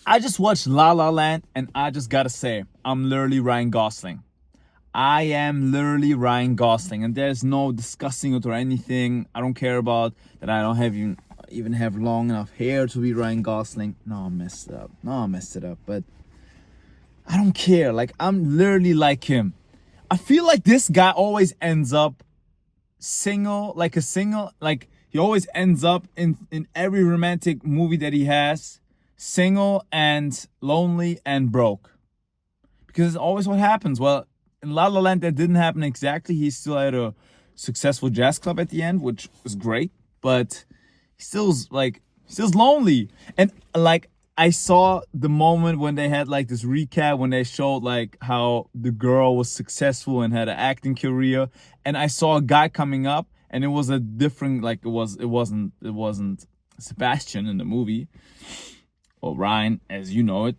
I just watched La La Land, and I just gotta say, I'm literally Ryan Gosling. I am literally Ryan Gosling, and there's no discussing it or anything. I don't care about that. I don't have even have long enough hair to be Ryan Gosling. No, I messed it up. No, I messed it up. But I don't care. Like, I'm literally like him. I feel like this guy always ends up single, like a single. Like, he always ends up in every romantic movie that he has, single and lonely and broke. Because it's always what happens. Well, in La La Land, that didn't happen exactly. He still had a successful jazz club at the end, which was great. But he still's lonely. And like, I saw the moment when they had like this recap when they showed like how the girl was successful and had an acting career, and I saw a guy coming up, and it was a different, like, it wasn't Sebastian in the movie, or Ryan as you know it.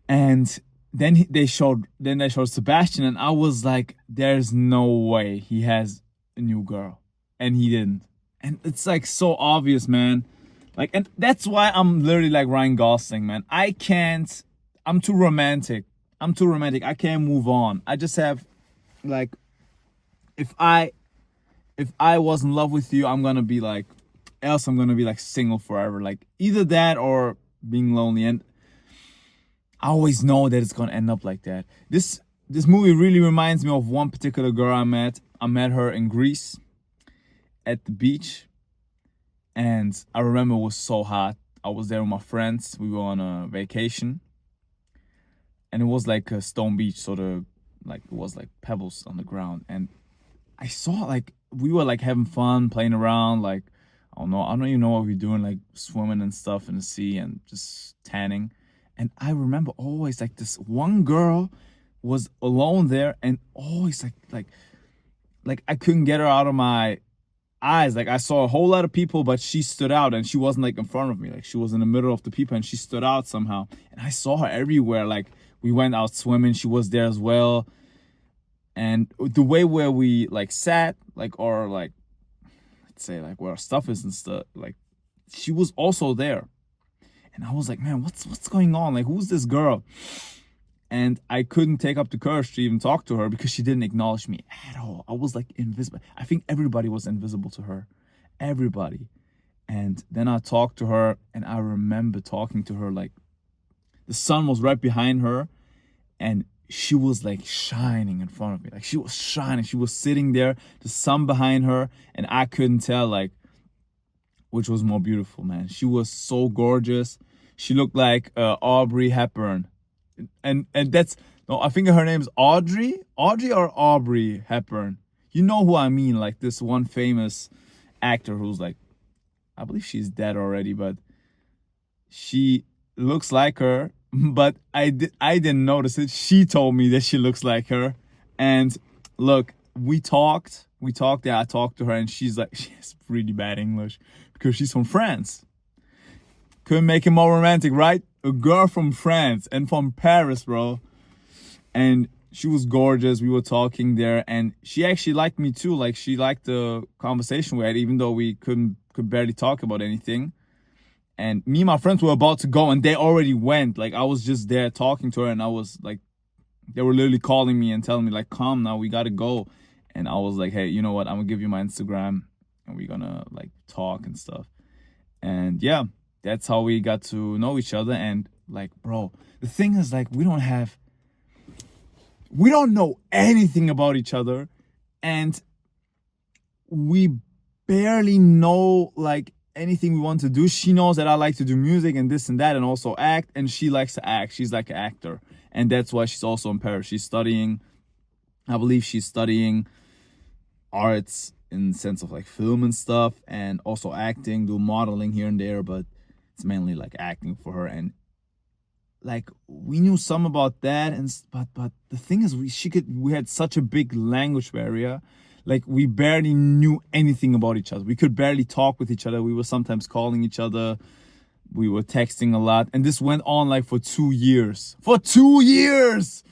And then they showed Sebastian, and I was like, there's no way he has a new girl, and he didn't. And it's like so obvious, man. Like, and that's why I'm literally like Ryan Gosling, man. I can't. I'm too romantic. I can't move on. I just have, like, if I was in love with you, I'm gonna be like, single forever. Like, either that or being lonely. And I always know that it's gonna end up like that. This movie really reminds me of one particular girl I met. I met her in Greece at the beach, and I remember it was so hot. I was there with my friends. We were on a vacation, and it was like a stone beach, sort of, like, it was like pebbles on the ground. And I saw, like, we were like having fun, playing around, like, I don't even know what we were doing, like swimming and stuff in the sea and just tanning. And I remember always like this one girl was alone there, and always like I couldn't get her out of my eyes. Like, I saw a whole lot of people, but she stood out, and she wasn't like in front of me. Like, she was in the middle of the people, and she stood out somehow. And I saw her everywhere. Like, we went out swimming, she was there as well. And the way where we like sat, like, or like, let's say like where our stuff is and stuff, like, she was also there. And I was like, man, what's going on? Like, who's this girl? And I couldn't take up the courage to even talk to her because she didn't acknowledge me at all. I was like invisible. I think everybody was invisible to her. Everybody. And then I talked to her, and I remember talking to her, like, the sun was right behind her, and she was like shining in front of me. Like, she was shining. She was sitting there, the sun behind her, and I couldn't tell, like, which was more beautiful, man. She was so gorgeous. She looked like Aubrey Hepburn. And that's, no, I think her name is Audrey or Aubrey Hepburn. You know who I mean, like this one famous actor who's like, I believe she's dead already, but she looks like her. But I didn't notice it. She told me that she looks like her. And look, we talked. Yeah, I talked to her, and she's like, she has really bad English because she's from France. Couldn't make it more romantic, right? A girl from France and from Paris, bro. And she was gorgeous. We were talking there, and she actually liked me too. Like, she liked the conversation we had, even though we could barely talk about anything. And me and my friends were about to go, and they already went. Like, I was just there talking to her, and I was like, they were literally calling me and telling me, like, come now, we gotta go. And I was like, hey, you know what? I'm gonna give you my Instagram, and we're gonna like talk and stuff. And yeah, that's how we got to know each other. And like, bro, the thing is, like, we don't know anything about each other, and we barely know like anything we want to do. She knows that I like to do music and this and that, and also act, and she likes to act. She's like an actor, and that's why she's also in Paris. I believe she's studying arts in the sense of like film and stuff, and also acting, do modeling here and there, but it's mainly like acting for her. And like, we knew some about that, and but the thing is, we had such a big language barrier. Like, we barely knew anything about each other. We could barely talk with each other. We were sometimes calling each other. We were texting a lot, and this went on like for 2 years. For 2 years!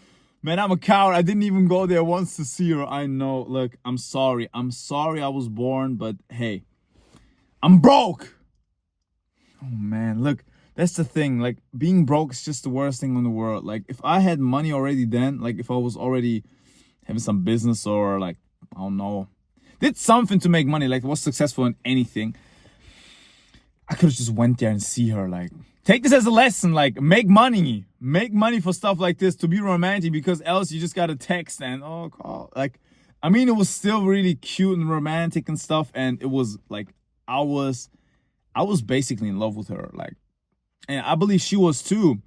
Man, I'm a coward. I didn't even go there once to see her. I know. Look, I'm sorry. I was born, but hey, I'm broke. Oh man, look, That's the thing. Like, being broke is just the worst thing in the world. Like, if I had money already then, like if I was already having some business or like, I don't know, did something to make money, like was successful in anything, I could have just went there and see her. Like, take this as a lesson. Like, make money for stuff like this, to be romantic, because else you just got a text and call. Like, I mean, it was still really cute and romantic and stuff, and it was like I was basically in love with her. Like, and I believe she was too.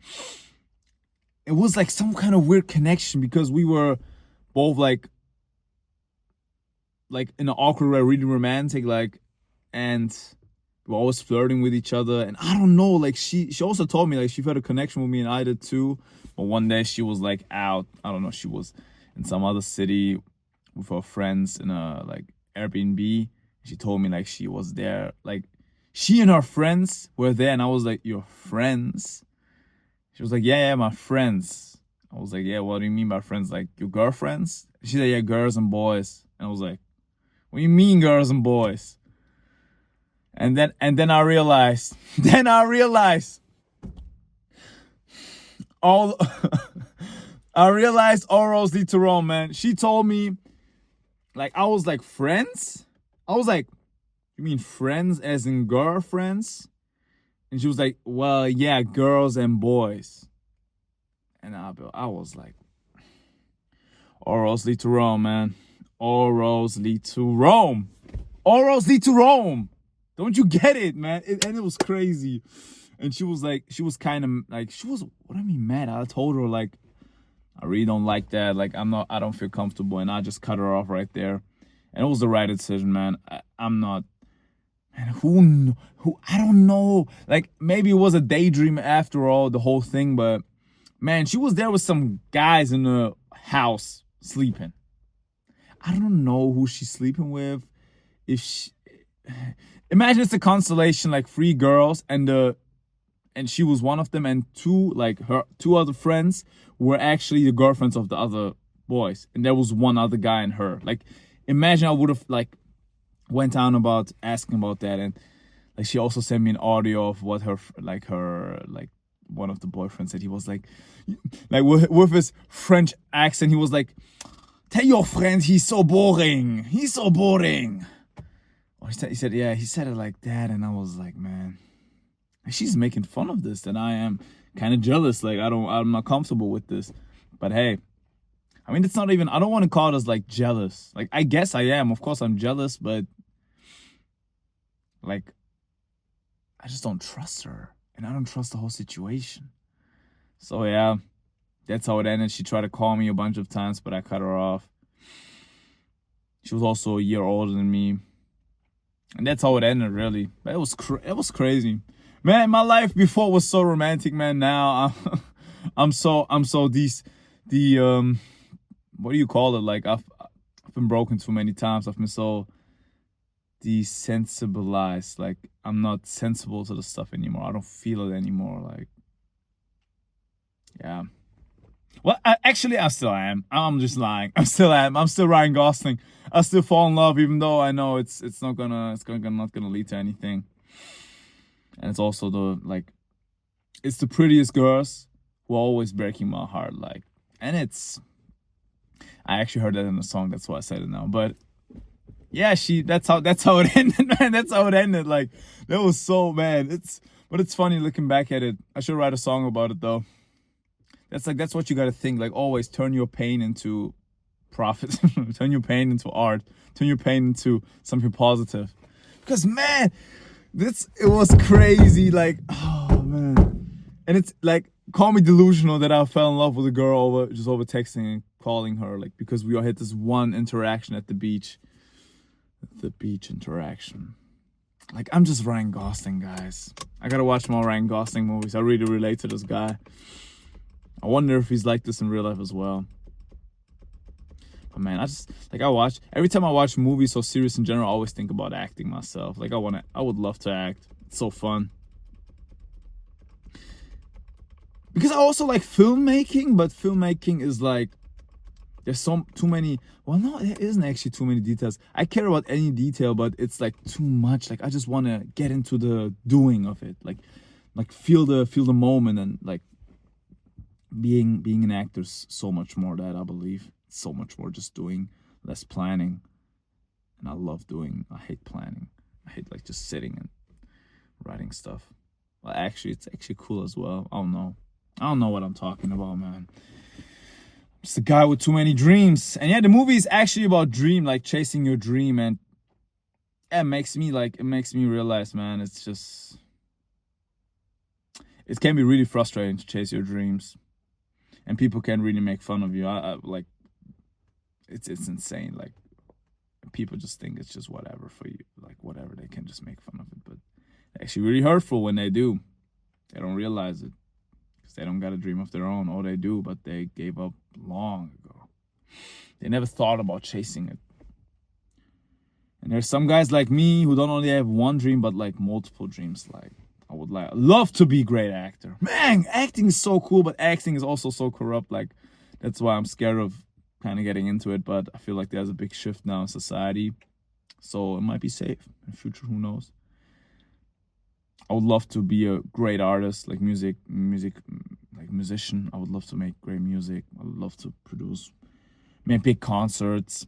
It was like some kind of weird connection because we were both like in an awkward way, really romantic, like, and we were always flirting with each other. And I don't know, like she also told me like she felt a connection with me, and I did too. But one day she was like out, I don't know, she was in some other city with her friends in a like Airbnb. She told me like she was there, like she and her friends were there, and I was like, your friends? She was like, yeah, my friends. I was like, yeah, what do you mean by friends? Like, your girlfriends? She said, yeah, girls and boys. And I was like, what do you mean girls and boys? And then I realized, all I realized all roads lead to Rome, man. She told me, like, I was like, friends? I was like, you mean friends as in girlfriends? And she was like, well, yeah, girls and boys. And I was like, all roads lead to Rome, man. All roads lead to Rome. All roads lead to Rome. Don't you get it, man? And it was crazy. And she was like, she was kind of like, what I mean, mad. I told her, like, I really don't like that. Like, I don't feel comfortable. And I just cut her off right there. And it was the right decision, man. I'm not, man, who, I don't know. Like, maybe it was a daydream after all, the whole thing. But, man, she was there with some guys in the house sleeping. I don't know who she's sleeping with. Imagine it's a constellation, like 3 girls, and she was one of them, and her two other friends were actually the girlfriends of the other boys, and there was one other guy and her. Like, imagine I would have like went on about asking about that, and like she also sent me an audio of what her one of the boyfriends said. He was like with his French accent, he was like, tell your friend he's so boring. He's so boring. Or he said, yeah, he said it like that. And I was like, man, she's making fun of this. And I am kind of jealous. Like, I'm not comfortable with this. But hey, I mean, it's not even, I don't want to call this like jealous. Like, I guess I am. Of course, I'm jealous. But like, I just don't trust her. And I don't trust the whole situation. So yeah. That's how it ended. She tried to call me a bunch of times, but I cut her off. She was also a year older than me. And that's how it ended, really. But it was crazy. Man, my life before was so romantic, man. Now I'm so what do you call it? Like, I've been broken too many times. I've been so desensibilized. Like, I'm not sensible to the stuff anymore. I don't feel it anymore. Like, yeah. Well, I still am. I'm just lying. I still am. I'm still Ryan Gosling. I still fall in love, even though I know it's not gonna lead to anything. And it's also it's the prettiest girls who are always breaking my heart. Like, and I actually heard that in the song. That's why I said it now. But yeah, that's how it ended, man. That's how it ended. Like, that was so, man. But it's funny looking back at it. I should write a song about it though. That's what you gotta think. Like, always turn your pain into profit. Turn your pain into art. Turn your pain into something positive. Because, man, it was crazy. Like, oh man. And it's like, call me delusional that I fell in love with a girl over texting and calling her, like, because we all had this one interaction at the beach. The beach interaction. Like, I'm just Ryan Gosling, guys. I gotta watch more Ryan Gosling movies. I really relate to this guy. I wonder if he's like this in real life as well. But man, every time I watch movies so serious in general, I always think about acting myself. Like, I would love to act. It's so fun. Because I also like filmmaking, but filmmaking is like, there's too many, well, no, there isn't actually too many details. I care about any detail, but it's like too much. Like, I just want to get into the doing of it. Like, like feel the moment, and like being an actor is so much more. That I believe so much more just doing, less planning. And I hate planning. I hate like just sitting and writing stuff. Well, actually, it's actually cool as well. I don't know what I'm talking about, man. I'm just a guy with too many dreams. And yeah, the movie is actually about dream, like chasing your dream. And it makes me realize, man, it can be really frustrating to chase your dreams. And people can really make fun of you. I like, it's insane. Like, people just think it's just whatever for you, like whatever, they can just make fun of it, but actually really hurtful when they do. They don't realize it because they don't got a dream of their own, or they do, but they gave up long ago. They never thought about chasing it. And there's some guys like me who don't only have one dream but like multiple dreams. Like, I would love to be a great actor. Man, acting is so cool, but acting is also so corrupt. Like, that's why I'm scared of kind of getting into it, but I feel like there's a big shift now in society, so it might be safe in the future, who knows. I would love to be a great artist, like music, like musician. I would love to make great music. I would love to make big concerts.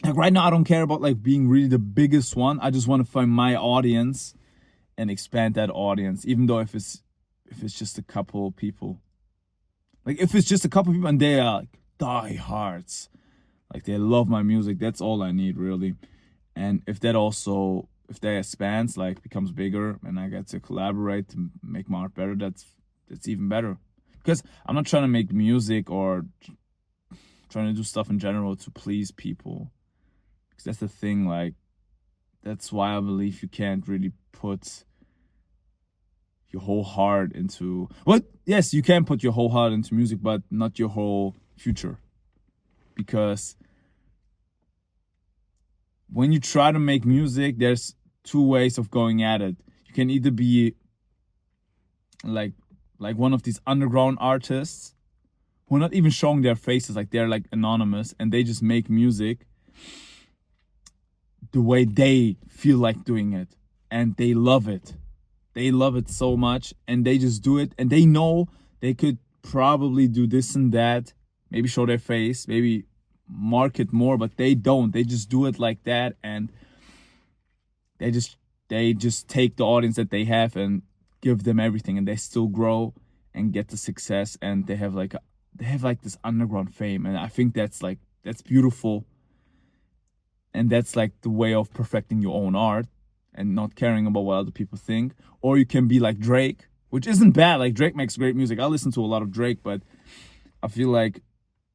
Like right now, I don't care about like being really the biggest one. I just want to find my audience and expand that audience, even though if it's just a couple people. Like if it's just a couple people and they are like diehards, like they love my music, that's all I need really. And if that expands, like becomes bigger, and I get to collaborate to make my art better, that's even better. Because I'm not trying to make music or trying to do stuff in general to please people. Because that's the thing, like that's why I believe you can't really put your whole heart into yes, you can put your whole heart into music, but not your whole future. Because when you try to make music, there's two ways of going at it. You can either be like one of these underground artists who are not even showing their faces, like they're like anonymous, and they just make music the way they feel like doing it, and they love it. They love it so much, and they just do it, and they know they could probably do this and that, maybe show their face, maybe market more, but they don't. They just do it like that, and they just take the audience that they have and give them everything, and they still grow and get the success, and they have like this underground fame. And I think that's beautiful, and that's like the way of perfecting your own art and not caring about what other people think. Or you can be like Drake, which isn't bad. Like Drake makes great music. I listen to a lot of Drake, but I feel like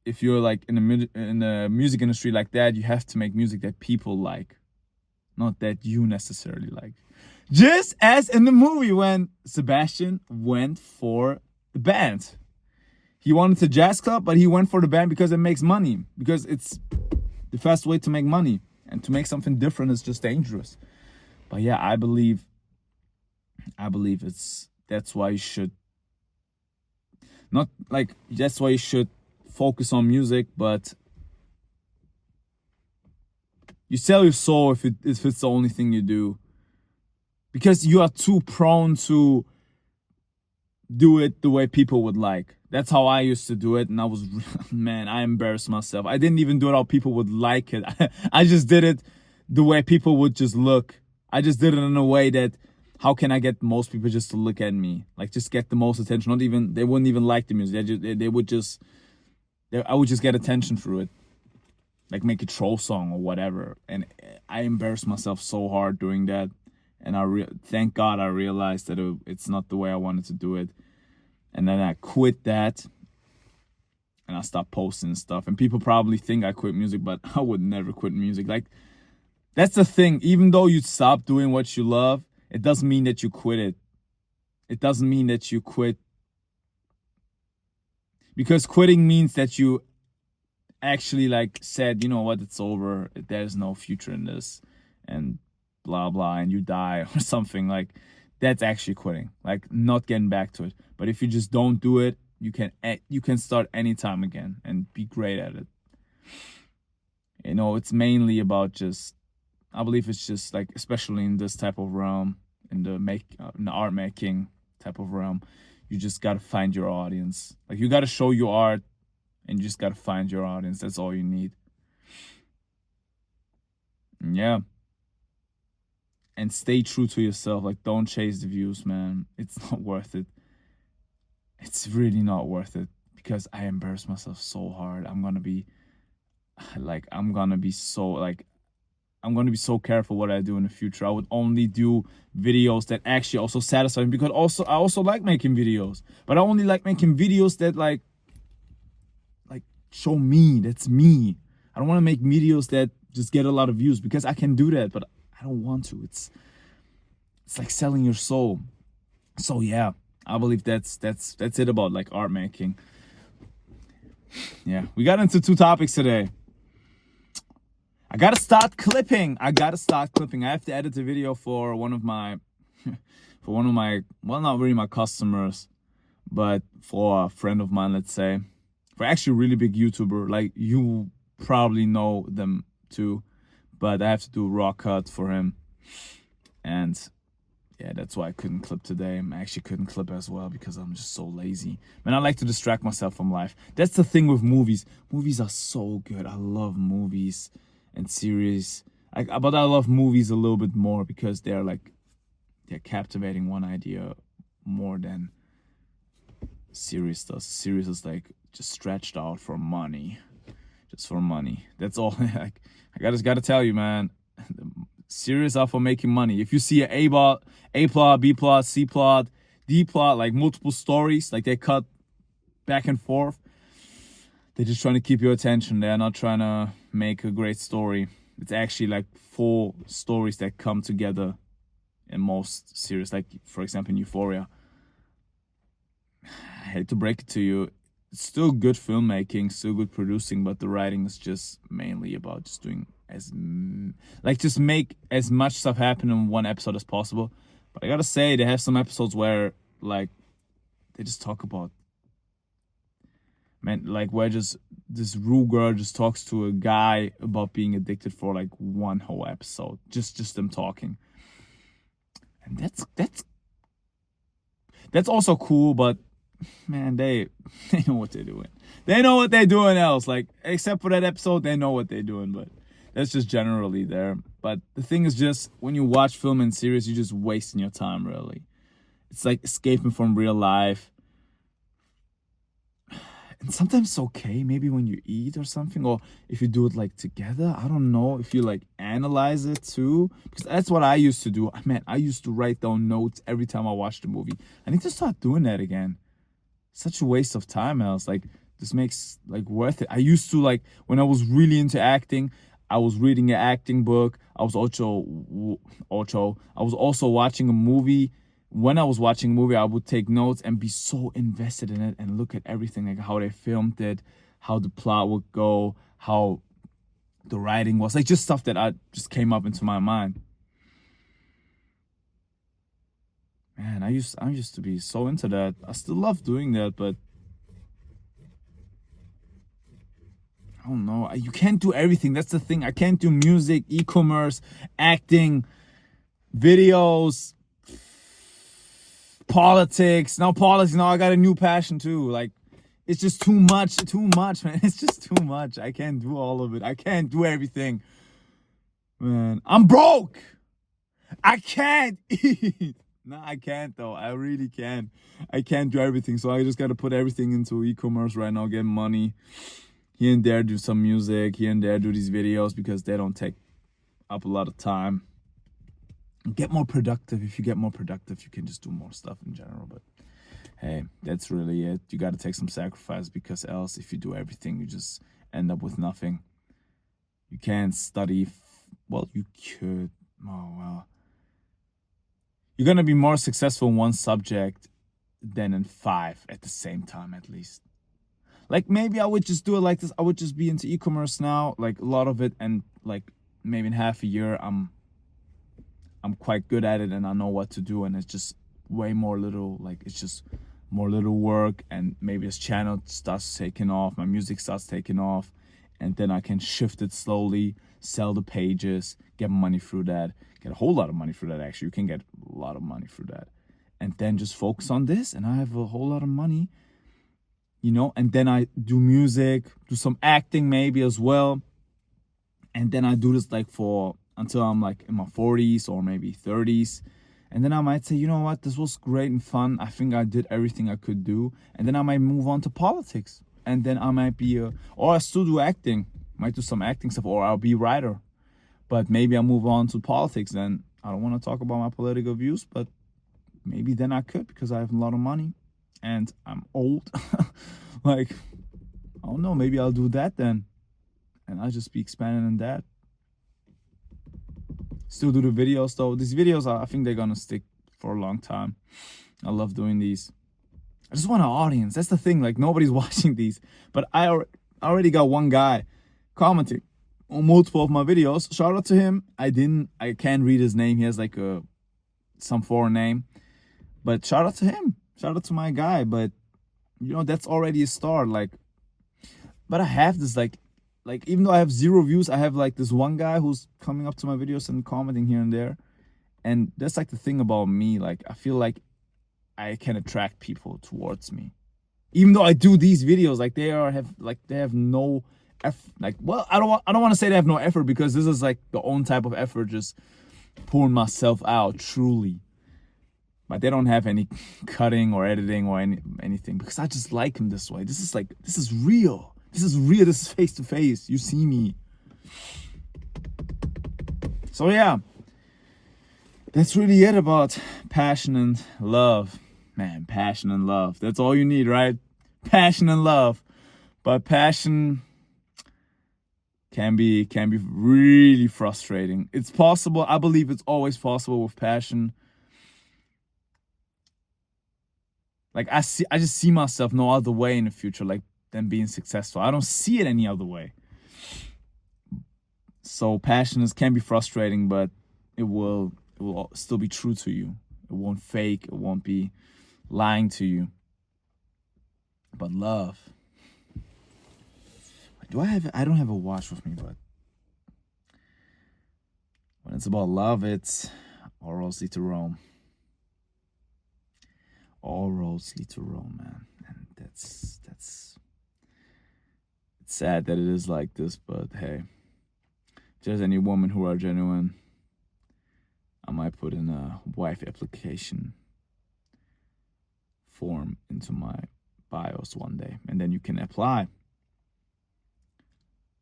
if you're like in the music industry like that, you have to make music that people like, not that you necessarily like. Just as in the movie when Sebastian went for the band. He wanted the jazz club, but he went for the band because it makes money. Because it's the fast way to make money. And to make something different is just dangerous. But yeah, I believe that's why you should focus on music, but you sell your soul if it's the only thing you do. Because you are too prone to do it the way people would like. That's how I used to do it, and I embarrassed myself. I didn't even do it how people would like it. I just did it the way people would just look. I just did it in a way that, how can I get most people just to look at me? Like, just get the most attention. They wouldn't even like the music. I would just get attention through it. Like, make a troll song or whatever. And I embarrassed myself so hard doing that. And thank God I realized that it's not the way I wanted to do it. And then I quit that. And I stopped posting stuff. And people probably think I quit music, but I would never quit music. Like, that's the thing. Even though you stop doing what you love, it doesn't mean that you quit it. It doesn't mean that you quit. Because quitting means that you actually like said, you know what, it's over. There's no future in this. And blah, blah, and you die or something. Like, that's actually quitting. Like, not getting back to it. But if you just don't do it, you can start anytime again and be great at it. You know, it's mainly about I believe it's just like, especially in this type of realm, in the art making, type of realm. You just gotta find your audience. Like, you gotta show your art, and you just gotta find your audience. That's all you need. And yeah. And stay true to yourself. Like, don't chase the views, man. It's not worth it. It's really not worth it, because I embarrass myself so hard. I'm gonna be so careful what I do in the future. I would only do videos that actually also satisfy me, because I also like making videos, but I only like making videos that like show me. That's me. I don't want to make videos that just get a lot of views, because I can do that, but I don't want to. It's like selling your soul. So yeah, I believe that's it about like art making. Yeah, we got into 2 topics today. I gotta start clipping. I have to edit a video for one of my, well, not really my customers, but for a friend of mine, let's say, for actually a really big YouTuber. Like, you probably know them too, but I have to do a raw cut for him, and yeah, that's why I couldn't clip today. I actually couldn't clip as well, because I'm just so lazy. Man, I like to distract myself from life. That's the thing with movies. Movies are so good. I love movies and series. But I love movies a little bit more, because they're captivating one idea more than series does. Series is like just stretched out for money. Just for money. That's all. I gotta tell you, man. Series are for making money. If you see A plot, B plot, C plot, D plot, like multiple stories, like they cut back and forth, they're just trying to keep your attention. They're not trying to make a great story. It's actually like 4 stories that come together in most series. Like, for example, in Euphoria. I hate to break it to you, it's still good filmmaking, still good producing, but the writing is just mainly about just doing just make as much stuff happen in one episode as possible. But I gotta say, they have some episodes where like they just talk about, man, like where just this Rue girl just talks to a guy about being addicted for like one whole episode, just them talking, and that's also cool. But man, they know what they're doing. They know what they're doing else. Like, except for that episode, they know what they're doing, but that's just generally there. But the thing is, just when you watch film and series, you're just wasting your time, really. It's like escaping from real life. And sometimes it's okay, maybe when you eat or something, or if you do it like together. I don't know, if you like analyze it too, because that's what I used to do. I used to write down notes every time I watched a movie. I need to start doing that again. Such a waste of time else. Like, this makes like worth it. I used to, like, when I was really into acting, I was reading an acting book. I was also watching a movie. When I was watching a movie, I would take notes and be so invested in it and look at everything, like how they filmed it, how the plot would go, how the writing was, like just stuff that I just came up into my mind. Man, I used to be so into that. I still love doing that, but I don't know. You can't do everything. That's the thing. I can't do music, e-commerce, acting, videos, politics. Now I got a new passion too. Like, it's just too much, man. It's just too much. I can't do all of it. I can't do everything. Man, I'm broke. I can't eat. No, I can't though. I really can't. I can't do everything. So I just got to put everything into e-commerce right now, get money. Here and there, do some music. Here and there, do these videos, because they don't take up a lot of time. Get more productive. If you get more productive, you can just do more stuff in general. But hey, that's really it. You got to take some sacrifice, because else, if you do everything, you just end up with nothing. You can't study. Well, you could. Oh, well. You're going to be more successful in one subject than in 5 at the same time, at least. Like, maybe I would just do it like this. I would just be into e-commerce now, like a lot of it, and like maybe in half a year, I'm quite good at it and I know what to do, and it's just way more little, like it's just more little work, and maybe this channel starts taking off, my music starts taking off, and then I can shift it slowly, sell the pages, get money through that, get a whole lot of money through that. Actually, you can get a lot of money through that. and then just focus on this, and I have a whole lot of money, and then I do music, do some acting maybe as well. And then I do this like for until I'm like in my 40s or maybe 30s. And then I might say, you know what, this was great and fun. I think I did everything I could do. And then I might move on to politics. And then I might be, or I still do acting. Might do some acting stuff, or I'll be a writer. But maybe I'll move on to politics. Then I don't want to talk about my political views, but maybe then I could, because I have a lot of money and I'm old. Like, I don't know, maybe I'll do that then. And I'll just be expanding on that. Still do the videos though. These videos, I think they're gonna stick for a long time. I love doing these. I just want an audience. That's the thing. Like, nobody's watching these. But I already got one guy commenting on multiple of my videos. Shout out to him. I can't read his name. He has like some foreign name. But shout out to him. Shout out to my guy. But that's already a start. But I have this like even though I have 0 views, I have like this one guy who's coming up to my videos and commenting here and there. And that's like the thing about me. Like, I feel like I can attract people towards me. Even though I do these videos, like they have no effort. Like, well, I don't want to say they have no effort, because this is like the own type of effort, just pouring myself out truly. But they don't have any cutting or editing or anything, because I just like him this way. This is real. This is real. This is face to face. You see me. So yeah, that's really it about passion and love. Man, passion and love. That's all you need, right? Passion and love. But passion can be really frustrating. It's possible. I believe it's always possible with passion. Like, I just see myself no other way in the future, like, than being successful. I don't see it any other way. So passion can be frustrating, but it will still be true to you. It won't fake. It won't be lying to you. But love. I don't have a watch with me, but when it's about love, it's all roads lead to Rome. All roads lead to Rome, man. And that's it's sad that it is like this, but hey, if there's any women who are genuine, I might put in a wife application form into my bios one day, and then you can apply.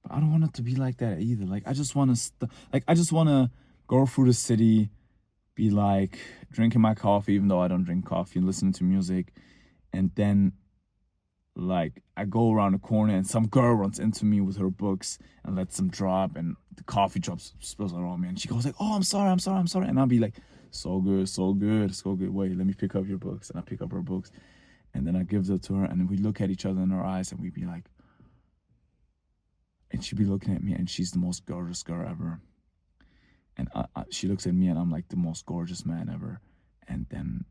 But I don't want it to be like that either. Like, I just want to go through the city, be like drinking my coffee, even though I don't drink coffee, and listening to music, and then like I go around the corner and some girl runs into me with her books and lets them drop, and the coffee spills around me, and she goes like, "Oh, I'm sorry," and I'll be like, so good. Wait, let me pick up your books." And I pick up her books, and then I give them to her, and then we look at each other in our eyes, and we be like, and she'd be looking at me, and she's the most gorgeous girl ever. And she looks at me, and I'm like the most gorgeous man ever. And then,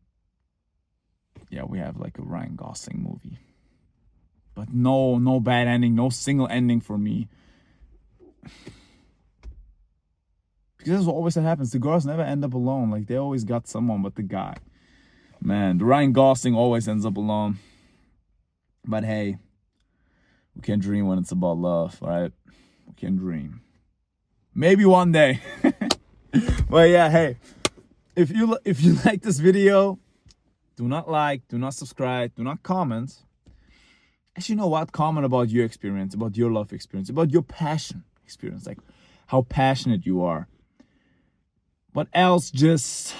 yeah, we have like a Ryan Gosling movie. But no bad ending, no single ending for me. Because that's always what happens. The girls never end up alone. Like, they always got someone but the guy. Man, the Ryan Gosling always ends up alone. But hey, we can dream when it's about love, right? We can dream. Maybe one day. Well, yeah, hey, if you like this video, do not like, do not subscribe, do not comment. Actually, you know what? Comment about your experience, about your love experience, about your passion experience, like how passionate you are. What else? Just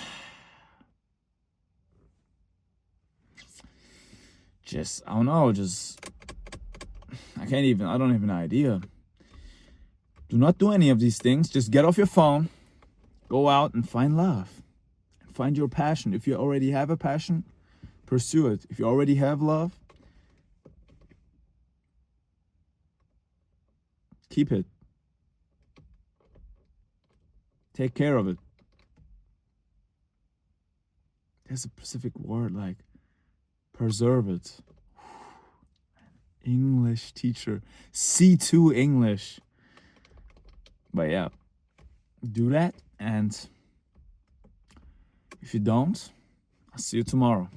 I don't know, I don't have an idea. Do not do any of these things. Just get off your phone, go out and find love, and find your passion. If you already have a passion, pursue it. If you already have love, keep it. Take care of it. There's a specific word, like preserve it. English teacher, C2 English. But yeah, do that. And if you don't, I'll see you tomorrow.